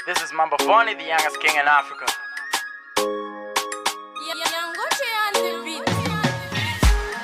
This is Mambo Phony, the youngest king in Africa.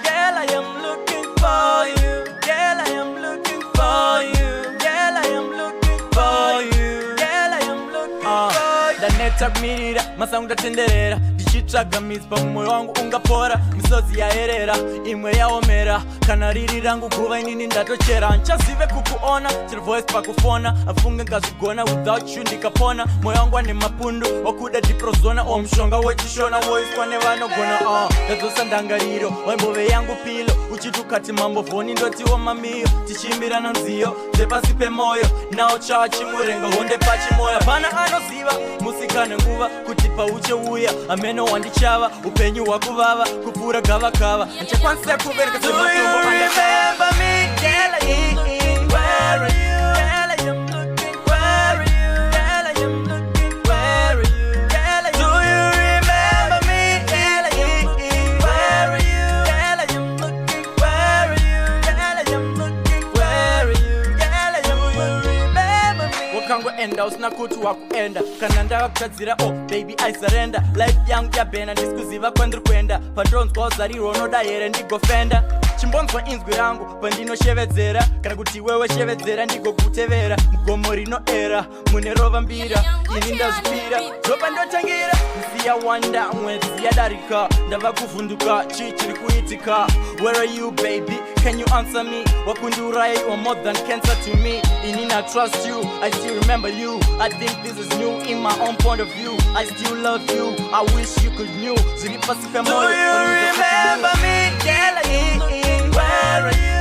Girl, I am looking for you. Girl, I am looking for you. Girl, I am looking for you. Girl, I am looking for you. Daneta kumirira, masangu tenderera. Ndichitsvaga mizpa mumwoyo wangu ungapora. Misodzi yaerera, imwe yaomera. Kana riri rangu guva inini ndatochera. Nchazive kukuona, chiri voice pakufona. Afunge ngazigona, without you ndikapona. Moyo wangu ane mapundu, wakuda diprozona. Mushonga wechishona, voice wane vanogona. Ndadzosa ndangariro, waimbove yangu pilo. Uchitukati Mambo Phony ndotiwo mamiyo. Tichimbirana nziyo, dzepasi pemoyo. Nawo chawa chimurenga, honde pachimoya. Pana anoziva, musikane nguva. Kuti pauche uya, ameno wandichava. Upenyu wakuvava, kupura gavakava. Nchakwanisa kubereka sematombo. Do you remember me? Girl, I am looking. Where are you? Girl, I am looking. Where are you? Girl, I am looking. Where are you? Girl, I am. Do you remember me? Girl, I am looking. Where are you? Girl, I am looking. Where are you? Girl, I am looking. Where are you? Girl, I am. Do you remember me? Wakango enda usina kuti wakuenda. Kana ndakakutadzira, oh baby I surrender. Life yangu yabena ndisikuziva kwandiri kuenda. Pandonzwa uzariro unoda here ndigofenda. Chimbonzwa inzwi rangu pandinoshevedzera. Kana kuti wewe shevedzera ndigokutevera. Mugomo rinoera mune rova mbira. Ini ndazvipira dzopa ndotangira. Misi yawanda mwedzi yadarika. Ndava kuvhunduka chii chiri kuitika. Where are you baby? Can you answer me? Wakundiuraya, you are more than cancer to me. Inini I trust you, I still remember you. I think this is new in my own point of view. I still love you, I wish you could knew. Do you remember me? Girl, where are you?